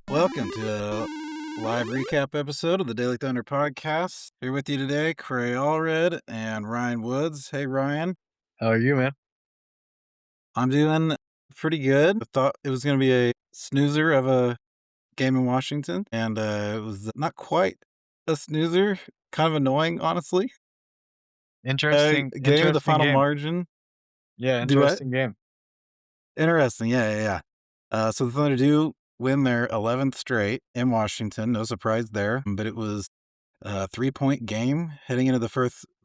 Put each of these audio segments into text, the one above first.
Welcome to a live recap episode of the Daily Thunder podcast. Here with you today, Cray and Ryan Woods. Hey, Ryan. How are you, man? I'm doing pretty good. I thought it was going to be a snoozer of a game in Washington, and it was not quite a snoozer. Kind of annoying, honestly. Interesting Game of the interesting final game. margin. Yeah, Duet. interesting game. Interesting. Yeah. So the Thunder do win their 11th straight in Washington. No surprise there, but it was a 3-point game heading into the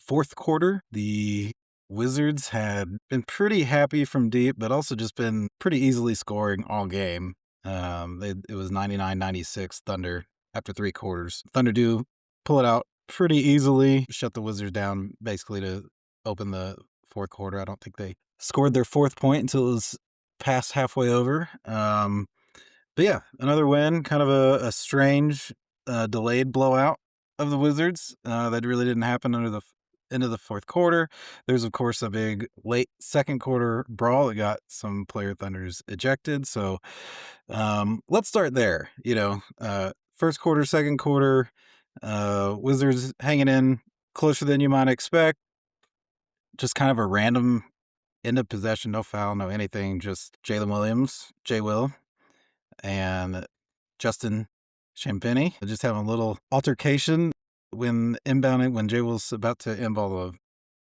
fourth quarter. The Wizards had been pretty happy from deep, but also just been pretty easily scoring all game. It was 99-96 Thunder after 3 quarters. Thunder do pull it out pretty easily, shut the Wizards down basically to open the fourth quarter. I don't think they scored their fourth point until it was past halfway over. But yeah, another win, kind of a strange delayed blowout of the Wizards that really didn't happen under the end of the fourth quarter. There's, of course, a big late second quarter brawl that got some player Thunders ejected. So let's start there. First quarter, second quarter, Wizards hanging in closer than you might expect. Just kind of a random end of possession, no foul, no anything, just Jalen Williams, J. Will, and Justin Champagny just having a little altercation when inbounding, when Jay was about to inball the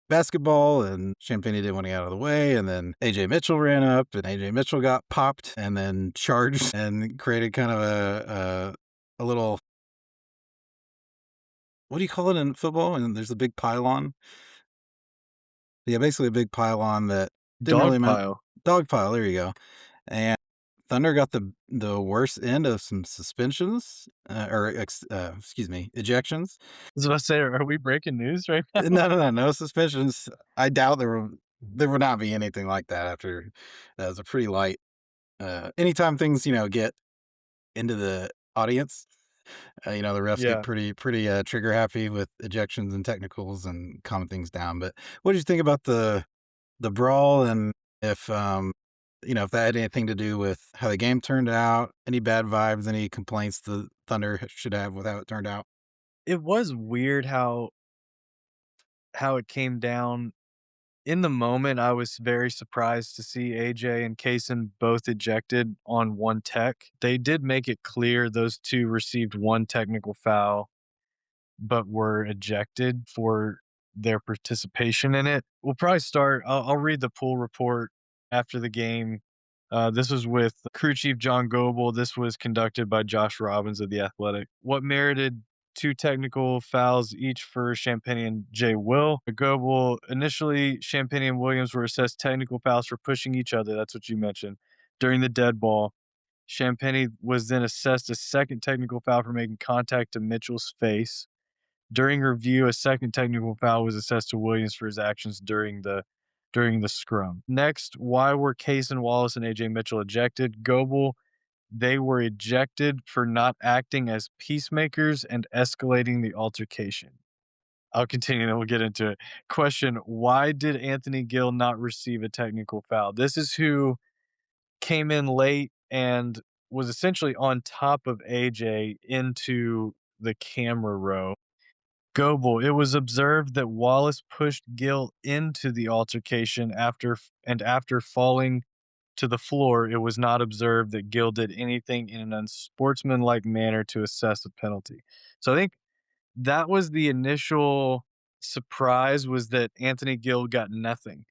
basketball, and Champagny didn't want to get out of the way, and then AJ Mitchell ran up, and AJ Mitchell got popped and then charged and created kind of a little, what do you call it in football? And there's a big pylon. Yeah, basically a big pylon that didn't really mean Dogpile. dog pile. There you go. And Thunder got the worst end of some suspensions, excuse me, ejections. I was about to say, are we breaking news right now? No suspensions. I doubt there would not be anything like that after that was a pretty light. Anytime things get into the audience, the refs get Yeah. pretty trigger happy with ejections and technicals and calming things down. But what did you think about the brawl, and if that had anything to do with how the game turned out, any bad vibes, any complaints the Thunder should have with how it turned out? It was weird how it came down. In the moment, I was very surprised to see AJ and Kaysen both ejected on one tech. They did make it clear those two received one technical foul, but were ejected for their participation in it. We'll probably start. I'll read the pool report after the game. This was with crew chief John Goebel. This was conducted by Josh Robbins of The Athletic. What merited two technical fouls each for Champagny and Jay Will. Goebel, initially, Champagny and Williams were assessed technical fouls for pushing each other. That's what you mentioned during the dead ball. Champagny was then assessed a second technical foul for making contact to Mitchell's face. During review, a second technical foul was assessed to Williams for his actions during the scrum. Next, why were Case and Wallace and AJ Mitchell ejected? Goebel, they were ejected for not acting as peacemakers and escalating the altercation. I'll continue, then we'll get into it. Question: why did Anthony Gill not receive a technical foul? This is who came in late and was essentially on top of AJ into the camera row. Goebel, it was observed that Wallace pushed Gill into the altercation after falling to the floor. It was not observed that Gill did anything in an unsportsmanlike manner to assess a penalty. So I think that was the initial surprise, was that Anthony Gill got nothing.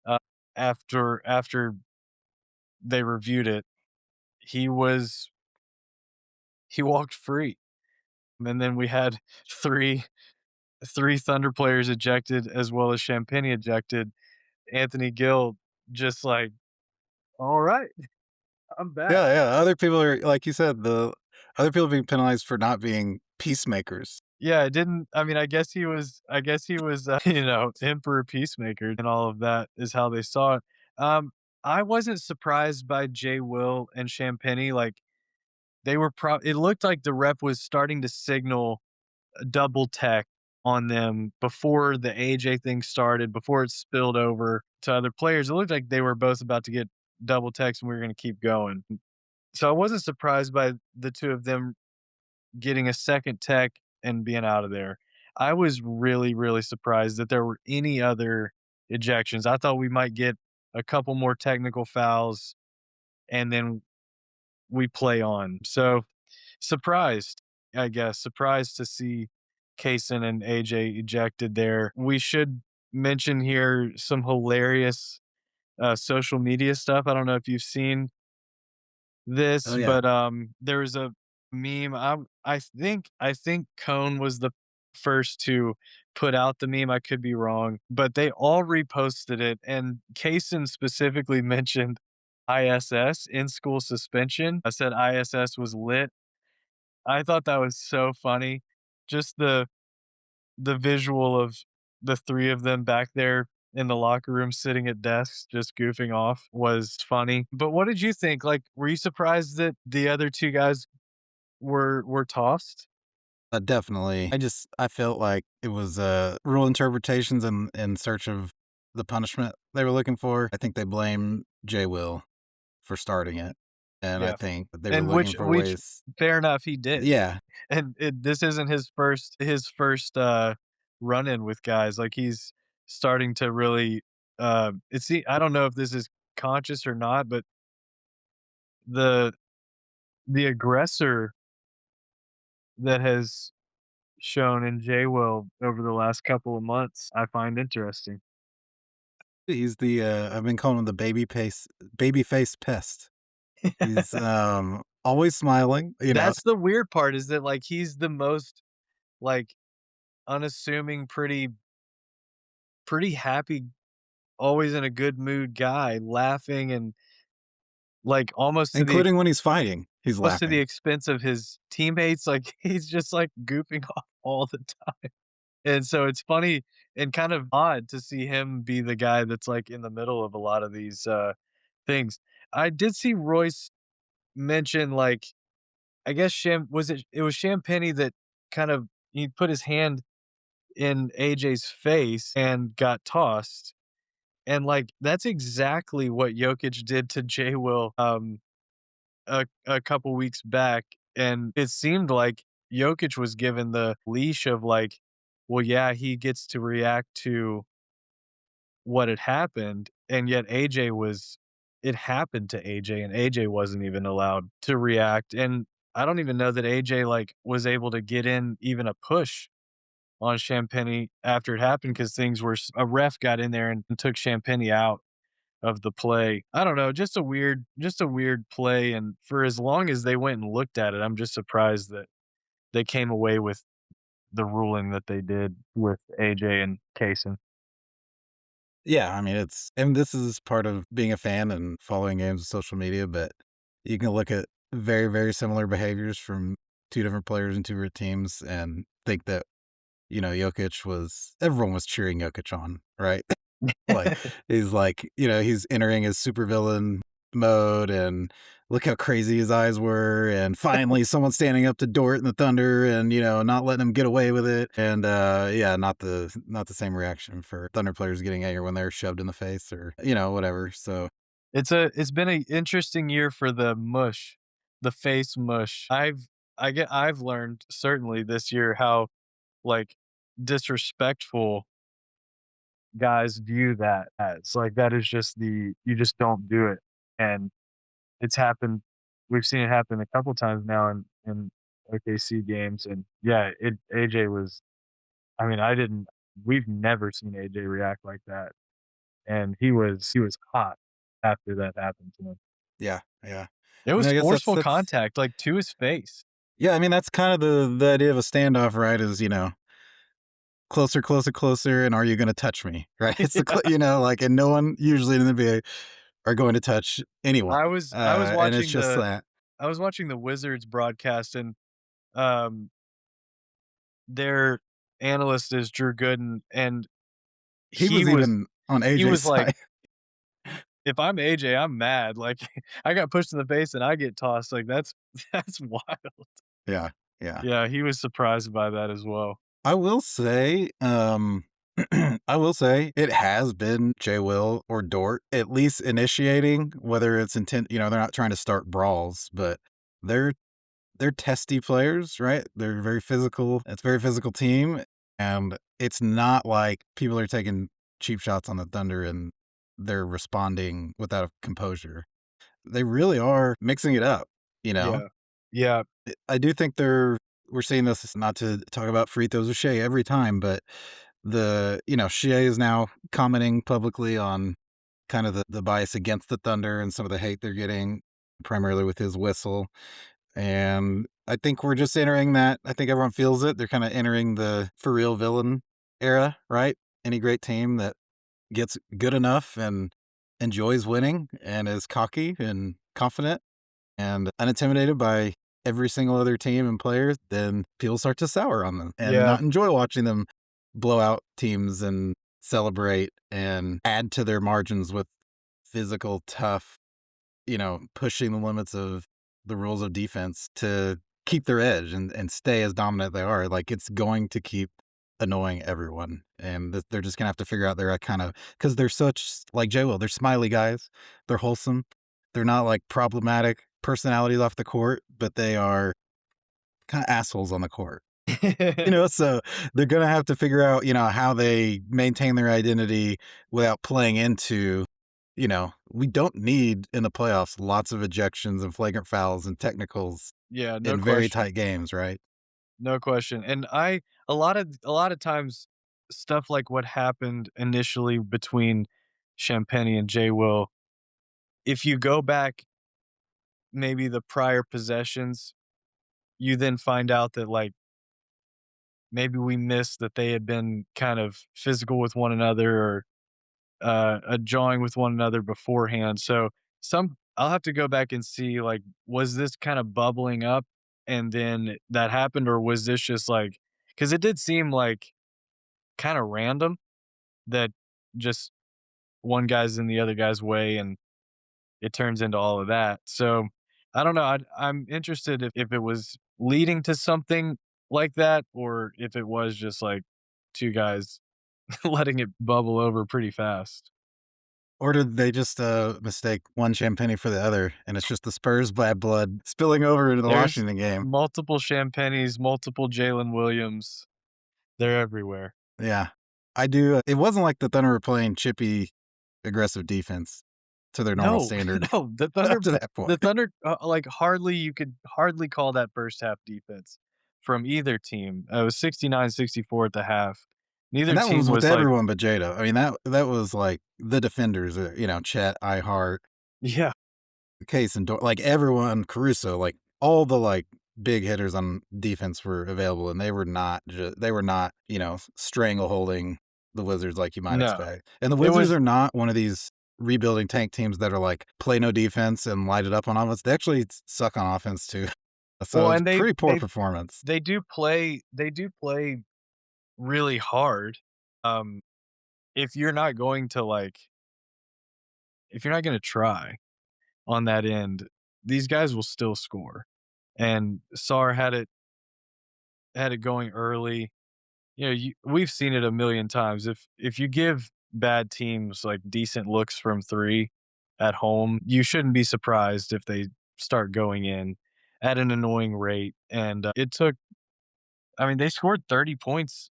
Uh, after they reviewed it, he was he walked free. And then we had three Thunder players ejected as well as Champagne ejected. Anthony Gill just like, all right, I'm back. Yeah. Other people are, like you said, the other people being penalized for not being peacemakers. Yeah, it didn't. I mean, I guess he was, Emperor Peacemaker, and all of that is how they saw it. I wasn't surprised by Jay Will and Champagne. Like they were it looked like the rep was starting to signal a double tech on them before the AJ thing started, before it spilled over to other players. It looked like they were both about to get double techs and we were going to keep going. So I wasn't surprised by the 2 of them getting a second tech and being out of there. I was really, really surprised that there were any other ejections. I thought we might get a couple more technical fouls and then we play on. So surprised, I guess, surprised to see Kaysen and AJ ejected there. We should mention here some hilarious social media stuff. I don't know if you've seen Oh, this, yeah. but, there was a meme. I think Cone was the first to put out the meme, I could be wrong, but they all reposted it, and Kaysen specifically mentioned ISS, in school suspension. I said ISS was lit. I thought that was so funny. Just the visual of the 3 of them back there in the locker room sitting at desks just goofing off was funny. But what did you think? Like, were you surprised that the other 2 guys were tossed? Definitely. I felt like it was, rule interpretations in search of the punishment they were looking for. I think they blame Jay Will for starting it, and I Yeah. think that they were And looking for which ways. fair enough, he did. Yeah. And this isn't his first, run-in with guys. Like, he's starting to really, I don't know if this is conscious or not, but the the aggressor that has shown in J-Will over the last couple of months, I find interesting. He's the, I've been calling him the baby face pest. He's, always smiling, you know? That's the weird part is that, like, he's the most, like, unassuming, pretty happy, always in a good mood guy, laughing and, like, Including when he's fighting, he's almost to the laughing. expense of his teammates, like, he's just, like, goofing off all the time. And so it's funny and kind of odd to see him be the guy that's, like, in the middle of a lot of these, things. I did see Royce mention, like, I guess it was Champagny that kind of he put his hand in AJ's face and got tossed, and, like, that's exactly what Jokic did to J. Will, a couple weeks back, and it seemed like Jokic was given the leash of, like, well, yeah, he gets to react to what had happened, and yet AJ was it happened to AJ, and AJ wasn't even allowed to react, and I don't even know that AJ, like, was able to get in even a push on Champagny after it happened because things were a ref got in there and took Champagny out of the play. I don't know, just a weird play, and for as long as they went and looked at it, I'm just surprised that they came away with the ruling that they did with AJ and Kaysen. Yeah, I mean, and this is part of being a fan and following games on social media, but you can look at very, very similar behaviors from 2 different players and 2 different teams and think that, Jokic was everyone was cheering Jokic on, right? Like, he's like, he's entering his supervillain mode, and look how crazy his eyes were, and finally someone standing up to Dort and the Thunder and, not letting him get away with it, and, yeah, not the same reaction for Thunder players getting angry when they're shoved in the face or, whatever, so It's been an interesting year for the mush, the face mush. I've learned certainly this year how, like, disrespectful guys view that as. Like, that is just you just don't do it, and it's happened we've seen it happen a couple times now in OKC games, and yeah, AJ was I mean, I didn't we've never seen AJ react like that, and he was hot after that happened to him. yeah, yeah. It I mean, was I guess forceful that's contact, like, to his face. yeah, I mean, that's kind of the idea of a standoff, right, is, closer, closer, closer, and are you gonna touch me, right? It's like, and no one usually in the NBA are going to touch anyone, I was and it's watching just the that. I was watching the Wizards broadcast, and, um, their analyst is Drew Gooden, and He he was was even on he AJ's was like, side. "If I'm AJ, I'm mad, like, I got pushed in the face and I get tossed, like, that's that's wild." Yeah, yeah. Yeah, he was surprised by that as well. I will say, I will say it has been Jay Will or Dort at least initiating, whether it's intent, they're not trying to start brawls, but they're they're testy players, right? They're very physical. It's a very physical team, and it's not like people are taking cheap shots on the Thunder and they're responding without a composure. They really are mixing it up, you know? Yeah. Yeah. I do think we're seeing this, not to talk about free throws with Shea every time, but Shea is now commenting publicly on kind of the bias against the Thunder and some of the hate they're getting, primarily with his whistle. And I think we're just entering that. I think everyone feels it. They're kind of entering the for real villain era, right? Any great team that gets good enough and enjoys winning and is cocky and confident and unintimidated by every single other team and player, then people start to sour on them and Yeah. not enjoy watching them blow out teams and celebrate and add to their margins with physical, tough, pushing the limits of the rules of defense to keep their edge and stay as dominant they are. Like, it's going to keep annoying everyone. And they're just going to have to figure out their kind of, because they're such, like Jay Will, they're smiley guys. They're wholesome. They're not like problematic personalities off the court, but they are kind of assholes on the court. So they're going to have to figure out, how they maintain their identity without playing into, we don't need in the playoffs lots of ejections and flagrant fouls and technicals Yeah, no in very question. tight games, right? No question. And a lot of times stuff like what happened initially between Champagne and Jay Will, if you go back maybe the prior possessions, you then find out that like maybe we missed that they had been kind of physical with one another or jawing with one another beforehand. So I'll have to go back and see like was this kind of bubbling up and then that happened, or was this just like because it did seem like kind of random that just one guy's in the other guy's way and it turns into all of that. So I don't know. I'm interested if it was leading to something like that or if it was just like two guys letting it bubble over pretty fast. Or did they just mistake one champagne for the other, and it's just the Spurs bad blood spilling over into the There's Washington game? multiple Champagnes, multiple Jalen Williams. They're everywhere. Yeah, I do. It wasn't like the Thunder were playing chippy, aggressive defense to their normal No, standard no, up to that point. the Thunder, like, hardly you could hardly call that first half defense from either team. It was 69-64 at the half. And Neither that one team was with was like everyone but Jada. I mean, that was like the defenders, Chet, Ihart, yeah, Case, and like everyone, Caruso, like all the like big hitters on defense were available, and they were not, strangle holding the Wizards like you might no. expect. And the It Wizards was are not one of these rebuilding tank teams that are like play no defense and light it up on offense. They actually suck on offense too. So well, it's and pretty poor performance. they do play really hard. Um, if you're not going to, like if you're not gonna try on that end, these guys will still score. And Sarr had it going early. We've seen it a million times. If you give bad teams like decent looks from three at home, you shouldn't be surprised if they start going in at an annoying rate. And it took, I mean, they scored 30 points,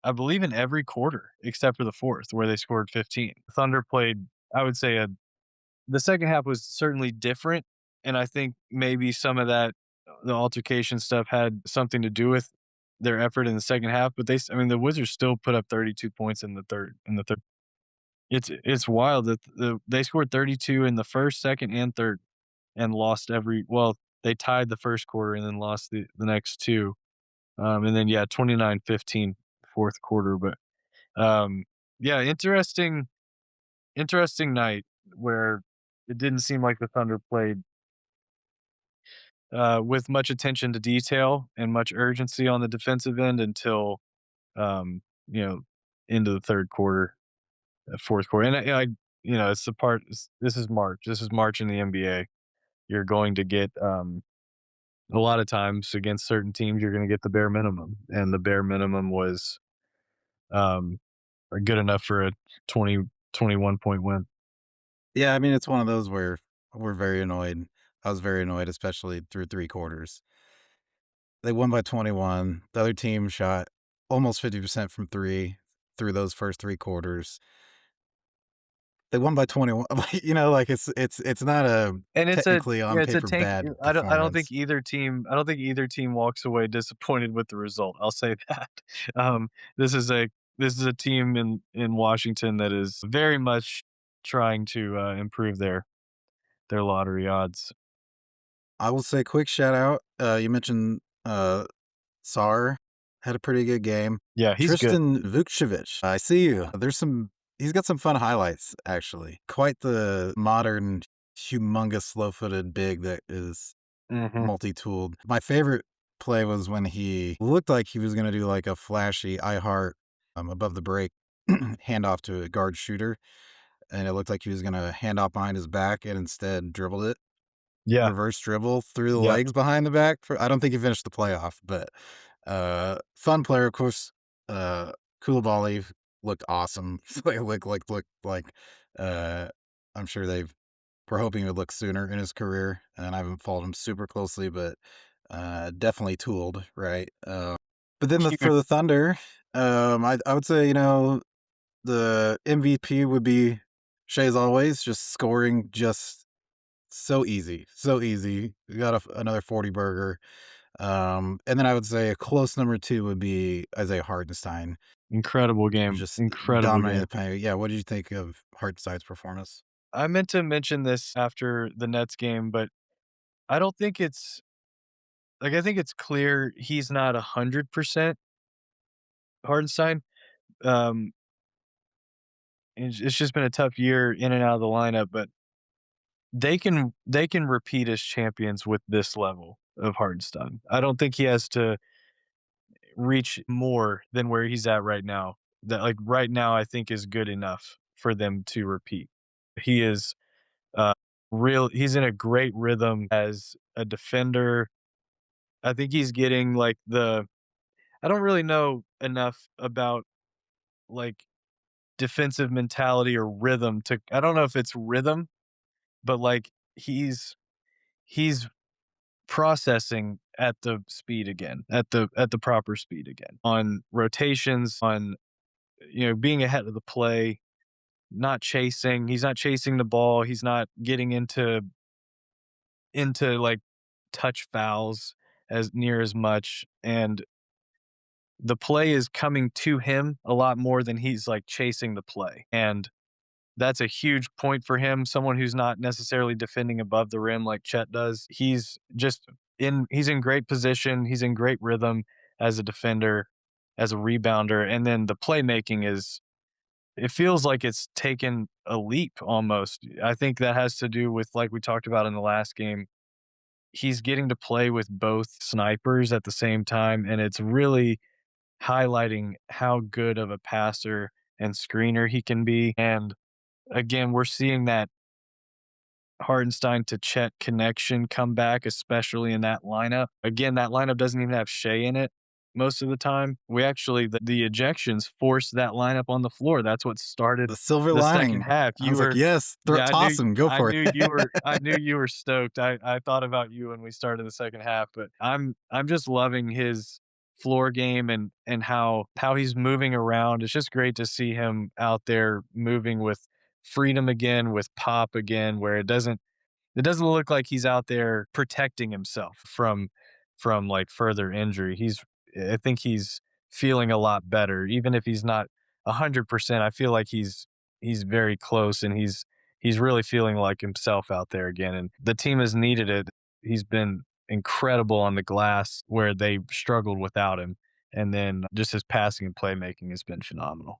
I believe, in every quarter except for the fourth, where they scored 15. Thunder played, I would say, the second half was certainly different, and I think maybe some of that the altercation stuff had something to do with their effort in the second half, but I mean, the Wizards still put up 32 points in the third. It's wild that they scored 32 in the first, second, and third and lost they tied the first quarter and then lost the next two. And then yeah, 29-15 fourth quarter, but yeah, interesting night where it didn't seem like the Thunder played with much attention to detail and much urgency on the defensive end until um, you know into the third quarter, fourth quarter, and it's the part. This is March. This is March in the NBA. You're going to get a lot of times against certain teams. You're going to get the bare minimum, and the bare minimum was um, are good enough for a 20-21 point win. Yeah, I mean, it's one of those where we're very annoyed. I was very annoyed, especially through 3 quarters. They won by 21. The other team shot almost 50% from 3 through those first 3 quarters. They won by 21. Like, like, it's not a And it's a technically on yeah, it's a paper tank. bad I don't think performance. either team walks away disappointed with the result. I'll say that. Um, this is a team in Washington that is very much trying to improve their lottery odds. I will say quick shout out, you mentioned, Sarr had a pretty good game. Yeah, he's good. Tristan Vukcevic, I see you. He's got some fun highlights, actually. Quite the modern, humongous, slow-footed big that is Mhm. multi-tooled. My favorite play was when he looked like he was gonna do, like, a flashy I heart, above the break handoff to a guard shooter, and it looked like he was gonna hand off behind his back and instead dribbled it. Yeah, Reverse dribble through the yeah. legs behind the back for I don't think he finished the playoff, but, fun player, of course, Koulibaly looked awesome. Looked like, uh, I'm sure we're hoping he would look sooner in his career, and I haven't followed him super closely, but, definitely tooled, right? But then Huge. for the Thunder, I would say, the MVP would be Shea as always, just scoring just so easy, so easy. We got another 40 burger. And then I would say a close number 2 would be Isaiah Hartenstein, Incredible game, just incredible dominating game. the paint. Yeah, what did you think of Hartenstein's performance? I meant to mention this after the Nets game, but I don't think it's I think it's clear he's not 100% Hardenstein. Um, it's just been a tough year in and out of the lineup, but they can repeat as champions with this level of Hardenstein. I don't think he has to reach more than where he's at right now. That like right now, I think is good enough for them to repeat. He is uh he's in a great rhythm as a defender. I think he's getting like I don't really know enough about like defensive mentality or rhythm to I don't know if it's rhythm, but like he's processing at the speed again, at the proper speed again. On rotations, on being ahead of the play, not chasing. He's not chasing the ball. He's not getting into like touch fouls as near as much and the play is coming to him a lot more than he's like chasing the play. And that's a huge point for him, someone who's not necessarily defending above the rim like Chet does. He's in great position, he's in great rhythm as a defender, as a rebounder, and then the playmaking is it feels like it's taken a leap almost. I think that has to do with like we talked about in the last game. He's getting to play with both snipers at the same time, and it's really highlighting how good of a passer and screener he can be. And again, we're seeing that Hartenstein to Chet connection come back, especially in that lineup. Again, that lineup doesn't even have Shea in it most of the time. We actually, the ejections forced that lineup on the floor. That's what started The silver the second lining. half. I You was like, were, "Yes, yeah, toss him, go for it." I knew you were stoked. I thought about you when we started the second half, but I'm just loving his floor game and how he's moving around. It's just great to see him out there moving with freedom again, with pop again, where it doesn't look like he's out there protecting himself from like further injury. I think he's feeling a lot better, even if he's not 100%. I feel like he's very close, and he's really feeling like himself out there again. And the team has needed it. He's been incredible on the glass where they struggled without him, and then just his passing and playmaking has been phenomenal.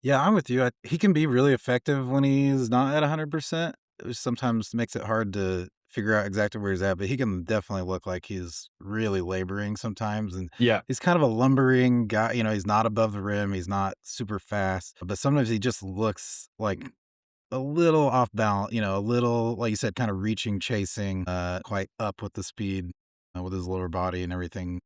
Yeah, I'm with you. He can be really effective when he's not at 100%. It sometimes makes it hard to figure out exactly where he's at, but he can definitely look like he's really laboring sometimes. And Yeah, he's kind of a lumbering guy. He's not above the rim. He's not super fast, but sometimes he just looks like a little off balance, a little, like you said, kind of reaching, chasing, quite up with the speed, with his lower body and everything,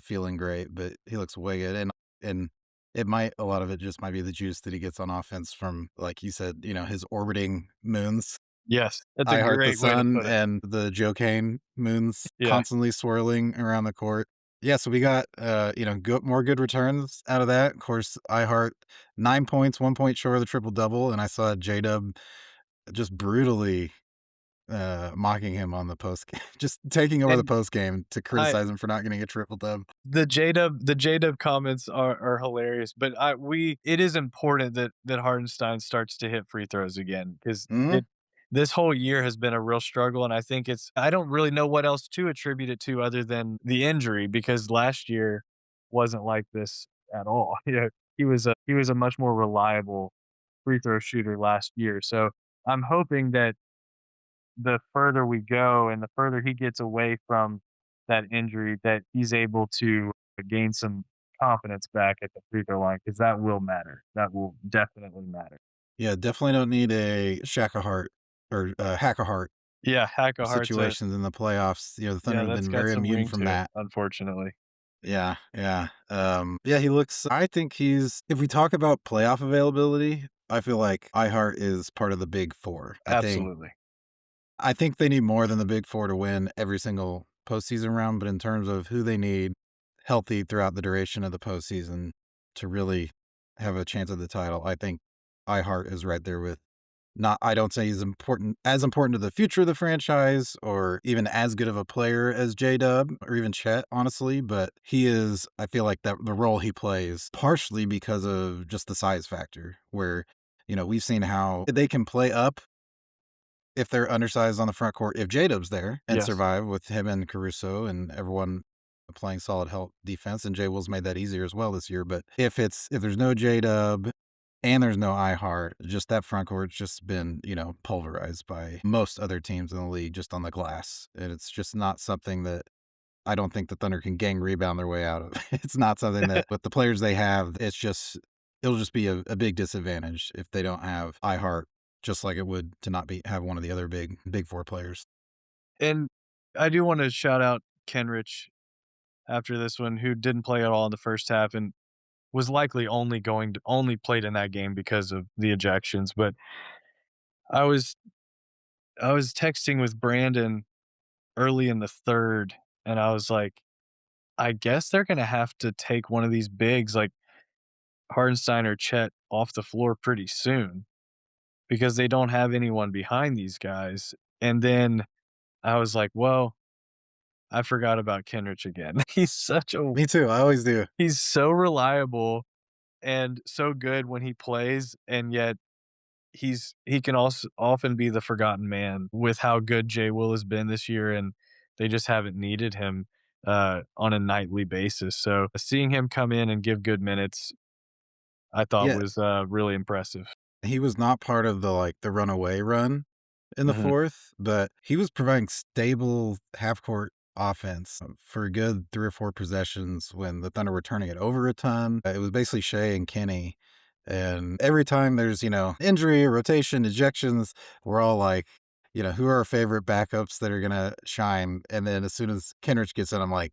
feeling great, but he looks way good. And It might a lot of it just might be the juice that he gets on offense from, like you said, his orbiting moons. Yes, that's a I heart the great way to sun put it. and the Jocane moons Yeah, constantly swirling around the court. Yeah, so we got more good returns out of that. Of course, I heart 9 points, 1 point short of the triple double, and I saw J Dub just brutally mocking him on the post game, just taking over the and post game to I criticize him for not getting a triple dub. the J-Dub comments are hilarious, but it is important that Hardenstein starts to hit free throws again, 'cause Mhm. it this whole year has been a real struggle, and I think I don't really know what else to attribute it to other than the injury, because last year wasn't like this at all. Yeah, he was a much more reliable free throw shooter last year, so I'm hoping that the further we go and the further he gets away from that injury, that he's able to gain some confidence back at the free throw line, because that will matter. That will definitely matter. Yeah, definitely don't need a shack a heart or hack a heart Yeah, Hack a Heart's a situations in the playoffs. The Thunder yeah, have that's been got very some immune ring from to it, that. unfortunately. Yeah, yeah. Yeah, he looks I think he's if we talk about playoff availability, I feel like iHeart is part of the big 4. Absolutely. I think they need more than the big 4 to win every single postseason round, but in terms of who they need healthy throughout the duration of the postseason to really have a chance at the title, I think iHeart is right there with not I don't say he's important to the future of the franchise or even as good of a player as J-Dub or even Chet, honestly, but he is I feel like that the role he plays partially because of just the size factor where, we've seen how they can play up if they're undersized on the front court if J-Dub's there and Yes. survive with him and Caruso and everyone playing solid help defense, and J. Will's made that easier as well this year, but if there's no J-Dub and there's no iHeart, just that front court's just been, pulverized by most other teams in the league just on the glass, and it's just not something that I don't think the Thunder can gang rebound their way out of. It's not something that with the players they have, it'll just be a big disadvantage if they don't have iHeart, just like it would to not be have one of the other big 4 players. And I do wanna shout out Kenrich after this one, who didn't play at all in the first half and was likely only played in that game because of the ejections, but I was I was texting with Brandon early in the 3rd, and I was like, "I guess they're gonna have to take one of these bigs like Hartenstein or Chet off the floor pretty soon, because they don't have anyone behind these guys." And then I was like, "Well, I forgot about Kenrich again." Me too, I always do. He's so reliable and so good when he plays, and yet he can also often be the forgotten man with how good Jay Will has been this year, and they just haven't needed him on a nightly basis. So seeing him come in and give good minutes, I thought Yeah, was really impressive. he was not part of the runaway run in the Mhm. 4th, but he was providing stable half court offense for a good 3 or 4 possessions when the Thunder were turning it over a ton. It was basically Shea and Kenny, and every time there's, injury, rotation, ejections, we're all like, who are our favorite backups that are gonna shine? And then as soon as Kenrich gets in, I'm like,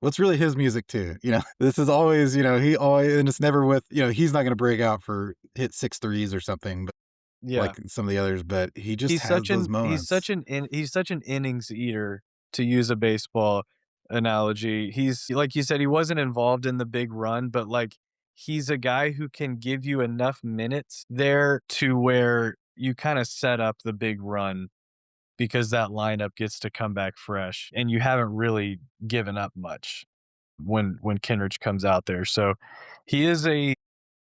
what's really his music too? This is always, he always and it's never with, he's not gonna break out for hit 6 threes or something, but Yeah. like some of the others, but he just has those moments. He's such an innings eater, to use a baseball analogy. He's like you said, he wasn't involved in the big run, but, like, he's a guy who can give you enough minutes there to where you kinda set up the big run, because that lineup gets to come back fresh, and you haven't really given up much when Kenrich comes out there. So, he is a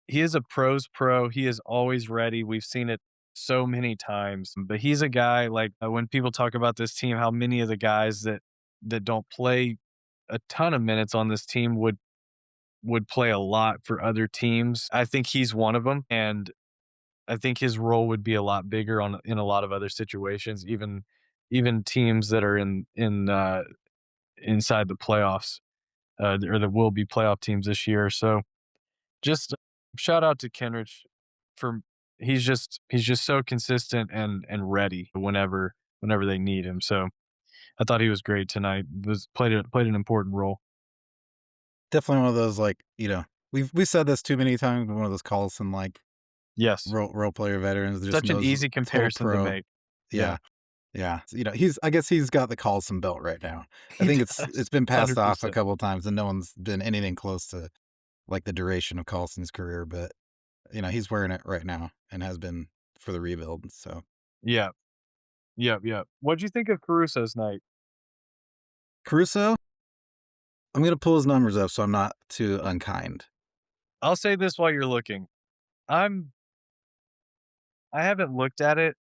he is a pro's pro. He is always ready. We've seen it so many times. But he's a guy like when people talk about this team, how many of the guys that don't play a ton of minutes on this team would play a lot for other teams. I think he's one of them, and I think his role would be a lot bigger on in a lot of other situations, even teams that are in inside the playoffs, or that will be playoff teams this year. So just shout out to Kenrich for he's just so consistent and ready whenever they need him. So I thought he was great tonight. Was played an important role. Definitely one of those, like, We've said this too many times, but one of those Carlson, like, Yes. role player veterans that just Such an knows easy total comparison to pro. make. Yeah. Yeah, yeah. He's I guess he's got the Carlson belt right now. I He think does. it's been passed off a 100%. couple of times, and no one's been anything close to, like, the duration of Carlson's career, but, he's wearing it right now and has been for the rebuild, so. Yeah. Yep, yep. What'd you think of Caruso's night? Caruso, I'm gonna pull his numbers up so I'm not too unkind. I'll say this while you're looking. I'm I haven't looked at it,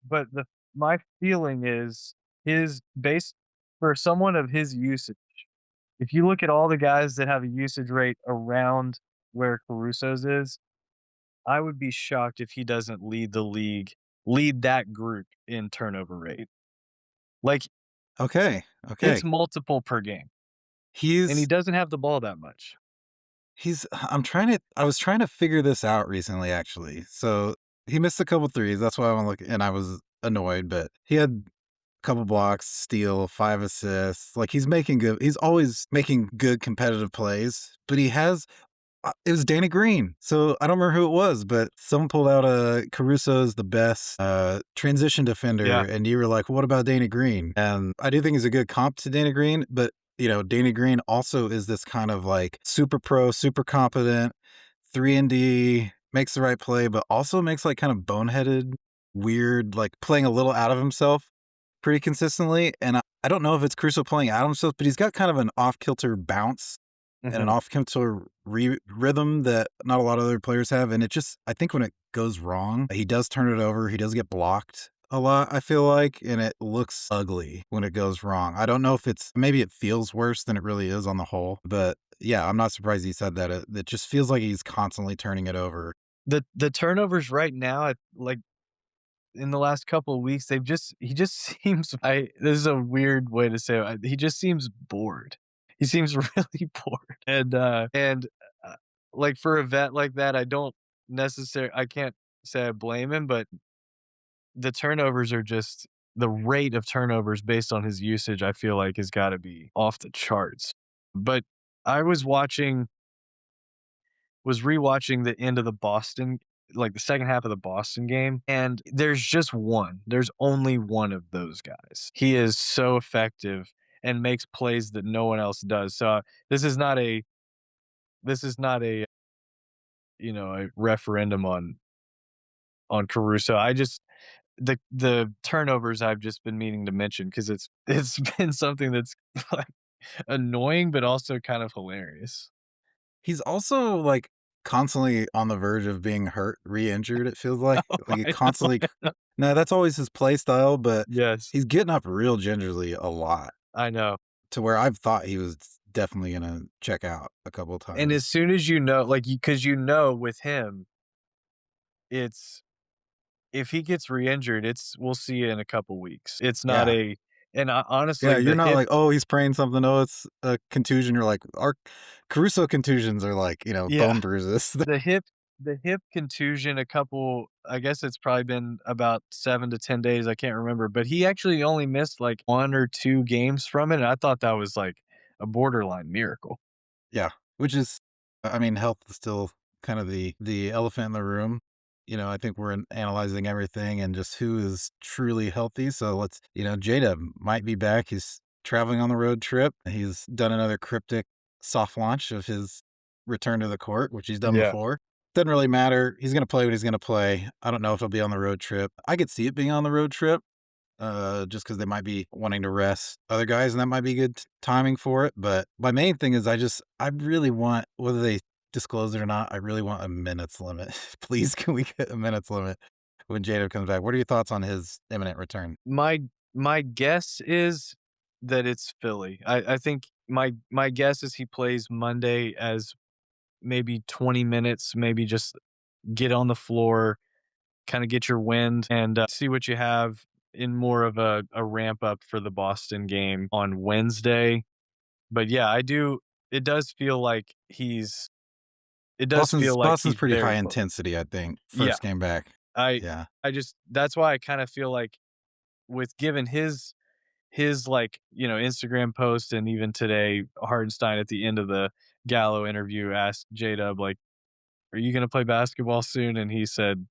but the my feeling is his base for someone of his usage, if you look at all the guys that have a usage rate around where Caruso's is, I would be shocked if he doesn't lead that group in turnover rate. Like, Okay, it's okay. multiple per game, and he He's doesn't have the ball that much. I was trying to figure this out recently, actually. So, he missed a couple threes, that's why I'm looking and I was annoyed, but he had a couple blocks, steal, 5 assists, like, he's always making good competitive plays, but he has it was Danny Green. So I don't remember who it was, but someone pulled out a Caruso is the best transition defender, Yeah. and you were like, "What about Danny Green?" And I do think he's a good comp to Danny Green, but Danny Green also is this kind of like super pro, super competent, 3 and D, makes the right play, but also makes like kind of boneheaded, weird, like playing a little out of himself pretty consistently. And I don't know if it's Caruso playing out of himself, but he's got kind of an off kilter bounce and an Mhm. off-kilter rhythm that not a lot of other players have, and I think when it goes wrong, he does turn it over, he does get blocked a lot, I feel like, and it looks ugly when it goes wrong. I don't know if maybe it feels worse than it really is on the whole, but yeah, I'm not surprised he said that. It just feels like he's constantly turning it over. The turnovers right now, like, in the last couple of weeks, he just seems this is a weird way to say it, he just seems bored. He seems really bored, uh, like, for a vet like that, I can't say I blame him, but the turnovers are just the rate of turnovers based on his usage, I feel like has gotta be off the charts. But I was rewatching the end of the Boston like, the second half of the Boston game, and there's just one. There's only one of those guys. He is so effective and makes plays that no one else does. So, this is not a this is not a referendum on Caruso. The turnovers I've just been meaning to mention because it's been something that's, like, annoying, but also kind of hilarious. He's also, like, constantly on the verge of being hurt, re-injured, it feels like. Oh, Like, he I know, constantly I know. No, that's always his play style, but Yes, he's getting up real gingerly a lot. I know. To where I've thought he was definitely gonna check out a couple And times. as soon as you know, like, because with him, it's if he gets re-injured, it's we'll see you in a couple weeks. It's not Yeah. a and Yeah, honestly, you're the not hip like, "Oh, he's praying something. Oh, it's a contusion." You're like, our Caruso contusions are like, yeah, bone bruises. the hip the hip contusion I guess it's probably been about 7 to 10 days, I can't remember, but he actually only missed, like, 1 or 2 games from it, and I thought that was, like, a borderline miracle. Yeah, which is I mean, health is still kind of the elephant in the room. I think we're analyzing everything and just who is truly healthy. So Jada might be back. He's traveling on the road trip. He's done another cryptic soft launch of his return to the court, which he's done Yeah. before. Doesn't really matter. He's going to play what he's going to play. I don't know if he'll be on the road trip. I could see it being on the road trip just because they might be wanting to rest other guys, and that might be good timing for it. But my main thing is I really want, whether they disclose it or not, I really want a minutes limit. Please, can we get a minutes limit when Jada comes back? What are your thoughts on his imminent return? My my guess is that it's Philly. I think my guess is he plays Monday as maybe 20 minutes, maybe just get on the floor, kinda get your wind, and, see what you have in more of a ramp up for the Boston game on Wednesday. But, yeah, it does feel like it does feel like Boston's he's pretty high very close. intensity, I think, Yeah. first game back. I Yeah. I just that's why I kinda feel like with given his, like, Instagram post, and even today, Hardenstein at the end of the Gallo interview asked J-Dub, like, "Are you gonna play basketball soon?" And he said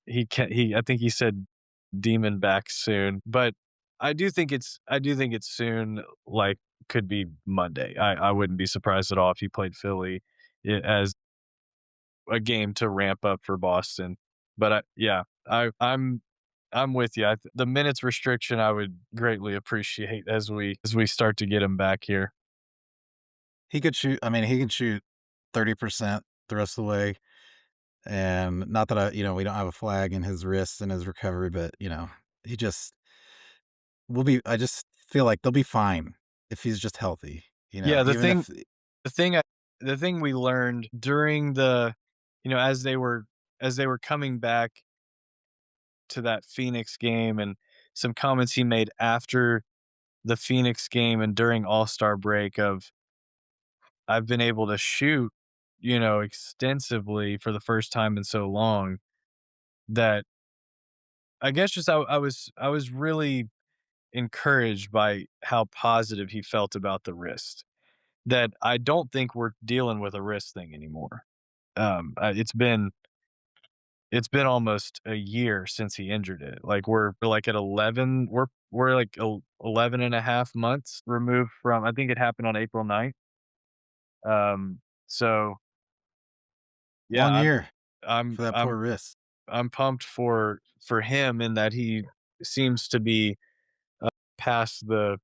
I think he said demon back soon, but I do think it's soon, like, could be Monday. I wouldn't be surprised at all if he played Philly as a game to ramp up for Boston. But yeah, I'm with you. The minutes restriction I would greatly appreciate as we start to get him back here. He could shoot. I mean, he can shoot 30% the rest of the way. And not that we don't have a flag in his wrist and his recovery, but he just will be. I just feel like they'll be fine if he's just healthy. Yeah, Even if the thing I the thing we learned during as they were coming back to that Phoenix game, and some comments he made after the Phoenix game and during All-Star break of, "I've been able to shoot, extensively for the first time in so long," that I guess just I was really encouraged by how positive he felt about the wrist, that I don't think we're dealing with a wrist thing anymore. It's been almost a year since he injured it. Like, we're like at 11 we're like 11 and a half months removed from, I think it happened on April 9th. So yeah, long year I'm for that poor I'm wrist. I'm pumped for him in that he seems to be past the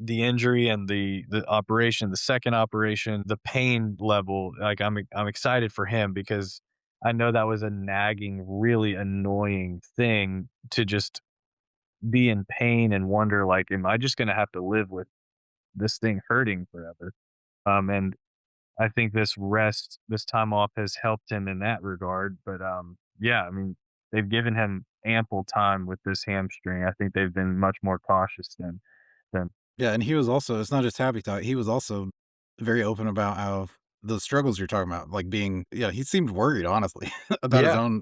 injury and the operation, the second operation, the pain level. Like, I'm excited for him because I know that was a nagging, really annoying thing to just be in pain and wonder, like, am I just gonna have to live with this thing hurting forever? And I think this time off has helped him in that regard. But yeah, I mean, they've given him ample time with this hamstring. I think they've been much more cautious than Yeah, and he was also. It's not just happy talk. He was also very open about how the struggles you're talking about, like being. Yeah, he seemed worried, honestly, about his yeah.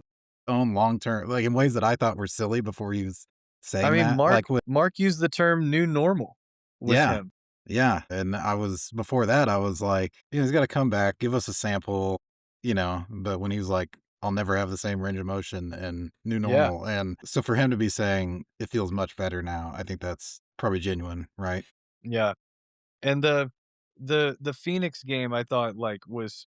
own long term, like in ways that I thought were silly before he was I saying mean, that. Like with Mark used the term "new normal" with yeah. him. Yeah, and I was before that, I was like, he's gotta come back, give us a sample," but when he was like, "I'll never have the same range of motion and new Yeah, normal," and so for him to be saying, "It feels much better now," I think that's probably genuine, right? yeah. And the Phoenix game I thought, like, was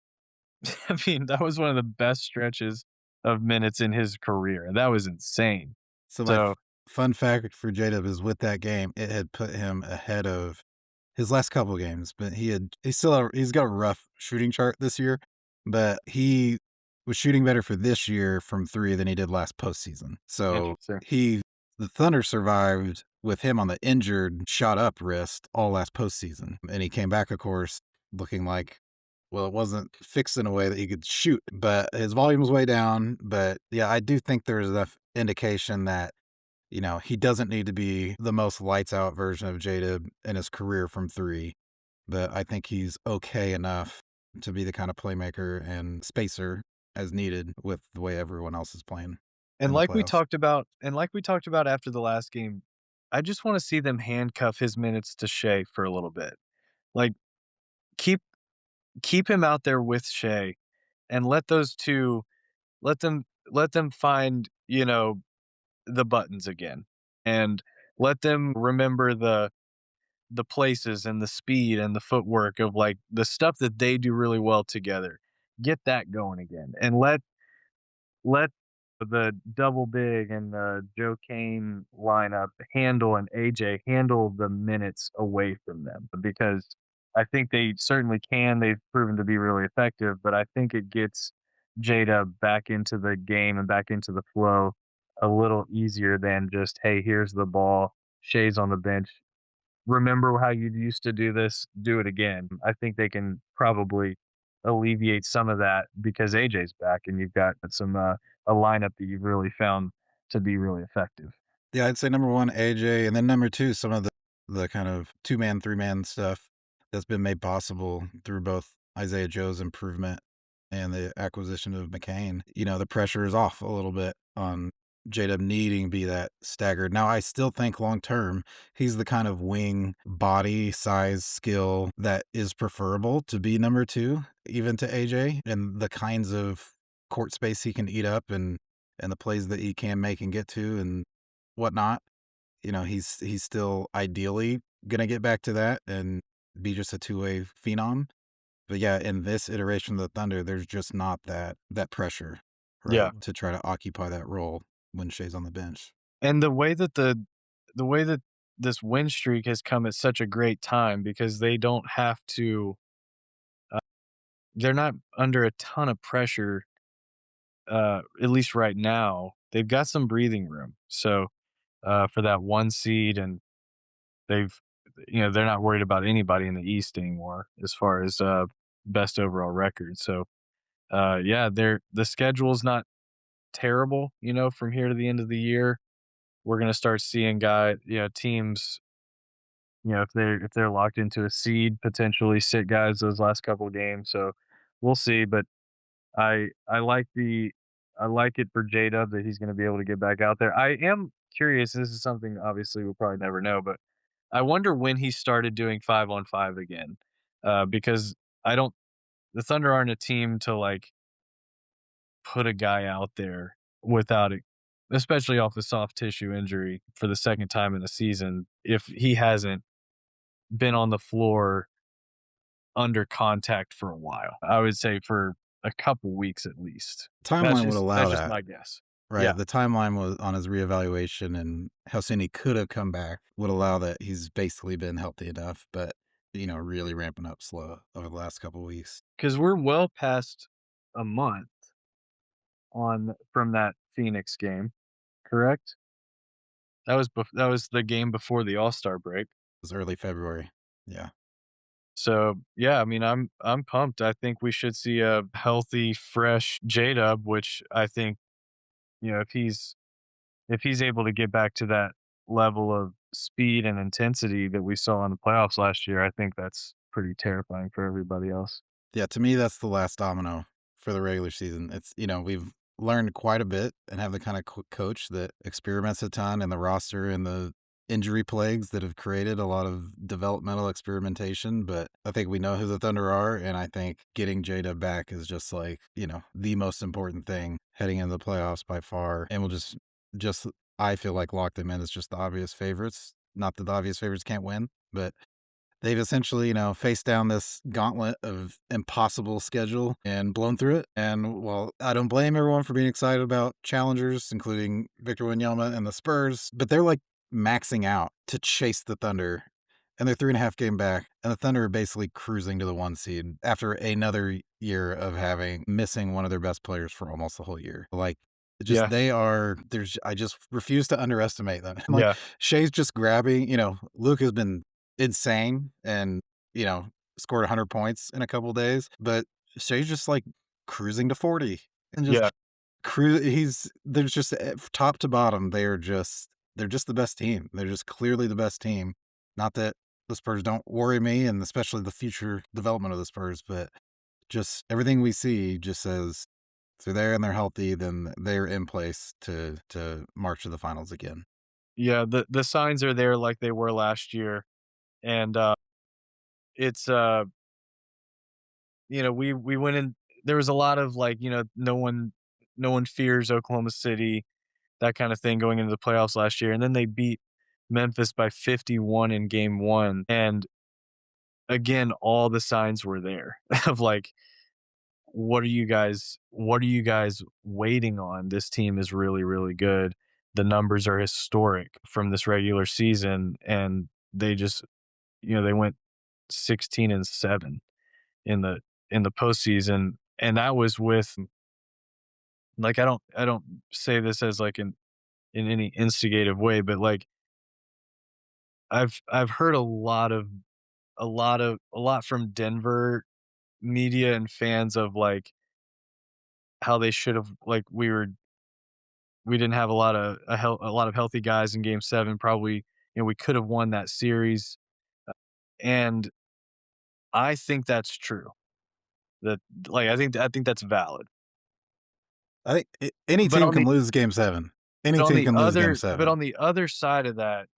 I mean, that was one of the best stretches of minutes in his career, and that was insane. So my So, fun fact for J-Dub is with that game, it had put him ahead of his last couple games, but he's got a rough shooting chart this year, but he was shooting better for this year from 3 than he did last postseason. So interesting. the Thunder survived with him on the injured, shot up wrist all last postseason, and he came back, of course, looking like, well, it wasn't fixed in a way that he could shoot, but his volume was way down. But yeah, I do think there's enough indication that he doesn't need to be the most lights out version of Jada in his career from 3, but I think he's okay enough to be the kind of playmaker and spacer as needed with the way everyone else is playing And in the like we playoffs. talked about after the last game, I just wanna see them handcuff his minutes to Shea for a little bit. Like, keep keep him out there with Shea, and let those 2, let them find, the buttons again, and let them remember the places and the speed and the footwork of, like, the stuff that they do really well together. Get that going again, and let the double big and the Joe Kane lineup and AJ handle the minutes away from them, because I think they certainly can. They've proven to be really effective, but I think it gets Jada back into the game and back into the flow a little easier than just, hey, here's the ball, Shay's on the bench. Remember how you used to do this, do it again. I think they can probably alleviate some of that because AJ's back and you've got a lineup that you've really found to be really effective. Yeah, I'd say number 1, AJ, and then number 2, some of the kind of 2-man, 3-man stuff that's been made possible through both Isaiah Joe's improvement and the acquisition of McCain. The pressure is off a little bit on J-Dub needing be that staggered. Now, I still think long term, he's the kind of wing, body, size, skill that is preferable to be number 2, even to AJ, and the kinds of court space he can eat up and the plays that he can make and get to and whatnot. He's still ideally gonna get back to that and be just a two-way phenom. But yeah, in this iteration of the Thunder, there's just not that pressure, right, Yeah. to try to occupy that role when Shea's on the bench. And the way that this win streak has come at such a great time because they don't have to they're not under a ton of pressure, at least right now. They've got some breathing room. So, for that 1 seed, and they've they're not worried about anybody in the East anymore as far as, best overall record. So, yeah, the schedule's not terrible, from here to the end of the year. We're gonna start seeing teams, if they're locked into a seed, potentially sit guys those last couple of games. So we'll see. But I like I like it for J Dub that he's gonna be able to get back out there. I am curious, this is something obviously we'll probably never know, but I wonder when he started doing 5-on-5 again. Because I don't the Thunder aren't a team to like put a guy out there without it, especially off a soft tissue injury for the second time in the season, if he hasn't been on the floor under contact for a while. I would say for a couple weeks at least. That's Timeline would just allow that's just that, my guess. right? Yeah, The timeline was on his reevaluation and how soon he could have come back would allow that he's basically been healthy enough, but, really ramping up slow over the last couple weeks. because we're well past a month on from that Phoenix game, correct? That was the game before the All-Star break. It was early February. Yeah. So, yeah, I mean, I'm pumped. I think we should see a healthy, fresh J-Dub, which I think, if he's able to get back to that level of speed and intensity that we saw in the playoffs last year, I think that's pretty terrifying for everybody else. Yeah, to me, that's the last domino for the regular season. We've learned quite a bit and have the kind of coach that experiments a ton in the roster and the injury plagues that have created a lot of developmental experimentation. But I think we know who the Thunder are. And I think getting Jada back is just like, the most important thing heading into the playoffs by far. And we'll just, I feel like lock them in as just the obvious favorites. Not that the obvious favorites can't win, but they've essentially, faced down this gauntlet of impossible schedule and blown through it. And while I don't blame everyone for being excited about challengers, including Victor Wanyama and the Spurs, but they're like maxing out to chase the Thunder. And they're 3.5 game back. And the Thunder are basically cruising to the 1 seed after another year of having missing one of their best players for almost the whole year. Like, just Yeah, they are I just refuse to underestimate them. And like yeah, Shea's just grabbing, Luke has been insane and, you know, scored 100 points in a couple days, but Shea's just, like, cruising to 40 and just yeah, he's there's just top to bottom, they're just the best team. They're just clearly the best team. Not that the Spurs don't worry me and especially the future development of the Spurs, but just everything we see just says if they're there and they're healthy, then they're in place to march to the finals again. yeah. The signs are there like they were last year, and it's we went in. There was a lot of like no one fears Oklahoma City, that kind of thing going into the playoffs last year, and then they beat Memphis by 51 in game 1, and again, all the signs were there of like, what are you guys waiting on? This team is really, really good. The numbers are historic from this regular season, and they just, they went 16-7 in the postseason, and that was with like I don't say this as like in any instigative way, but like I've heard a lot from Denver media and fans of like how they should have like we didn't have a lot of healthy guys in game 7. Probably, we could have won that series. And I think that's true. That like I think that's valid. I think any But team on can the lose game 7. Any team can lose game 7. on the other side of that,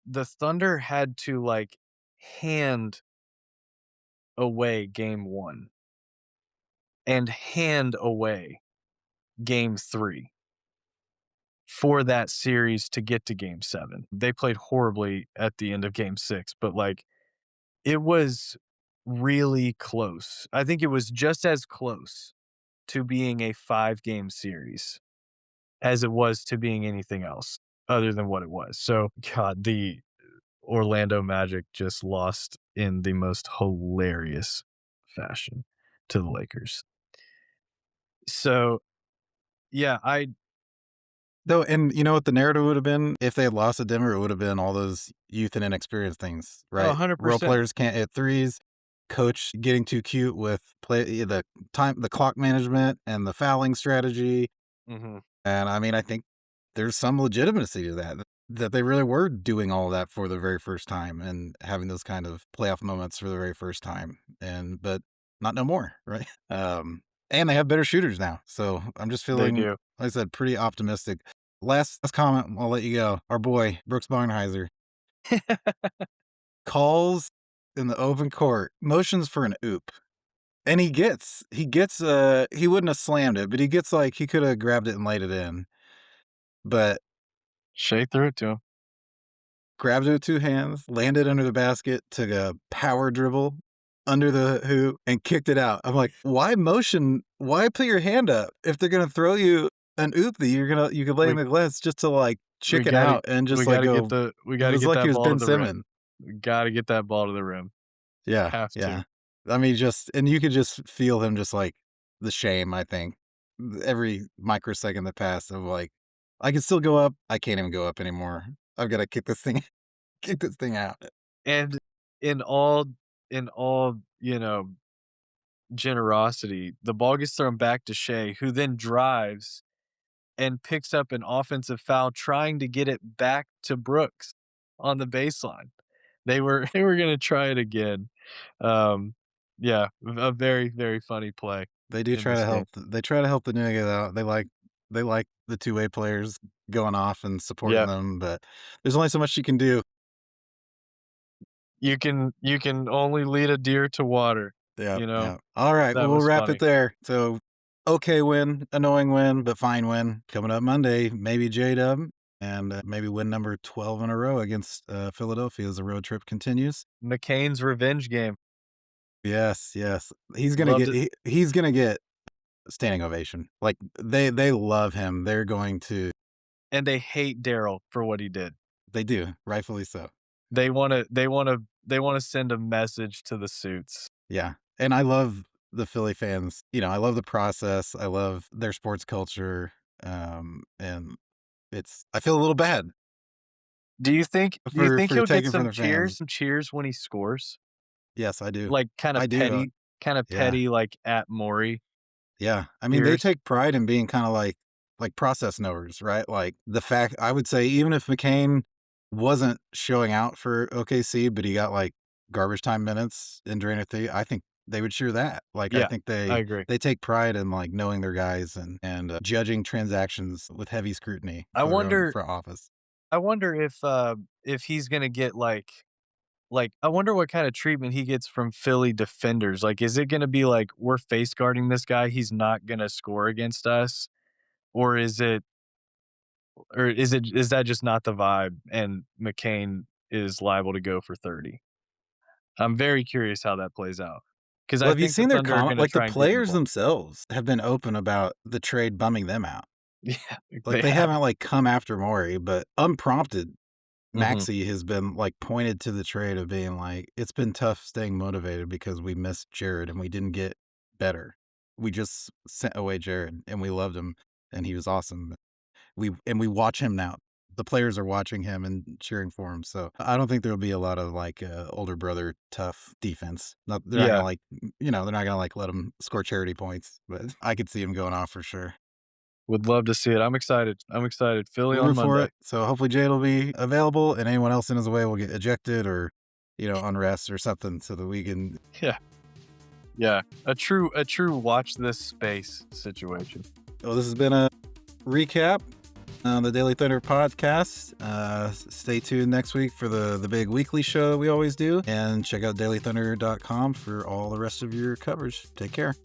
the Thunder had to, like, hand away game 1 and hand away game 3 for that series to get to game 7. They played horribly at the end of game 6, but, like, it was really close. I think it was just as close to being a 5-game series as it was to being anything else other than what it was. So, God, the Orlando Magic just lost in the most hilarious fashion to the Lakers. So, yeah, I Though, and you know what the narrative would have been if they had lost to Denver? It would have been all those youth and inexperience things, oh, right? Role 100%. players can't hit threes, coach getting too cute with the clock management and the fouling strategy. Mhm. And I mean, I think there's some legitimacy to that they really were doing all of that for the very first time and having those kind of playoff moments for the very first time. But not no more, right? And they have better shooters now. So I'm just They feeling, do. like I said, pretty optimistic. Last comment, I'll let you go. Our boy, Brooks Barnheiser, calls in the open court, motions for an oop. And he wouldn't have slammed it, but he could have grabbed it and laid it in. But Shea threw it to him. grabbed it with 2 hands, landed under the basket, took a power dribble under the hoop, and kicked it out. I'm like, "Why motion? Why put your hand up if they're gonna throw you an oop that you could lay in We the glass just to, like, we chicken gotta out and just, we like, gotta get go." the we It gotta was get like he that was ball to Ben the rim. Simmons. We gotta get that ball to the rim. Yeah, Have yeah. to. I mean, and you could just feel him just, like, the shame, I think. Every microsecond that passed of, like, "I can still go up. I can't even go up anymore. I've gotta kick this thing kick this thing out." And in all in all generosity, the ball gets thrown back to Shea, who then drives and picks up an offensive foul trying to get it back to Brooks on the baseline. They were gonna try it again. Um, yeah, a very, very funny play They do in try this to game. help the niggas out. They like the two-way players going off and supporting Yeah, them, but there's only so much you can do. you can only lead a deer to water, Yep, you know? yep. Alright, That well, we'll was wrap it funny. there. So, okay win, annoying win, but fine win. Coming up Monday, maybe J-Dub, and, maybe win number 12 in a row against, Philadelphia as the road trip continues. McCain's revenge game. Yes, yes. Loved it, He's gonna get standing ovation. Like, they love him. They're going to and they hate Daryl for what he did. they do, rightfully so. They wanna send a message to the suits. Yeah, and I love the Philly fans. I love the process. I love their sports culture, and I feel a little bad Do you think for he'll get taking from the fans. some cheers when he scores? Yes, I do. Like, I do. kinda Yeah, petty, like, at Maury yeah. I mean, they cheers? take pride in being kind of like process knowers, right? Like the fact I would say even if McCain wasn't showing out for OKC, but he got like garbage time minutes in Drainer 3, I think they would cheer that. Like I Yeah, think I agree. they take pride in like knowing their guys and judging transactions with heavy scrutiny I for their own wonder front office. I wonder if he's gonna get, I wonder what kinda treatment he gets from Philly defenders. Like, is it gonna be like, "We're face guarding this guy, he's not gonna score against us," or is that just not the vibe and McCain is liable to go for 30? I'm very curious how that plays out because Well, I have you think the seen their Thunder are comment? gonna Like the try and get in the players ball. themselves have been open about the trade bumming them out. Yeah, Like they they have. haven't like come after Maury, but unprompted Mhm. Maxey has been, like, pointed to the trade of being like, "It's been tough staying motivated because we missed Jared and we didn't get better. We just sent away Jared and we loved him and he was awesome. We watch him now. The players are watching him and cheering for him." So, I don't think there'll be a lot of, like, older brother tough defense. They're not gonna, Yeah, like, they're not gonna, like, let him score charity points, but I could see him going off for sure. would love to see it. I'm excited. I'm excited. Philly We'll on root for Monday. it. So hopefully Jade will be available and anyone else in his way will get ejected or, unrest or something so that we can. Yeah, yeah. A true watch this space situation. Well, this has been a recap. on the Daily Thunder podcast. Stay tuned next week for the big weekly show that we always do. And check out dailythunder.com for all the rest of your coverage. Take care.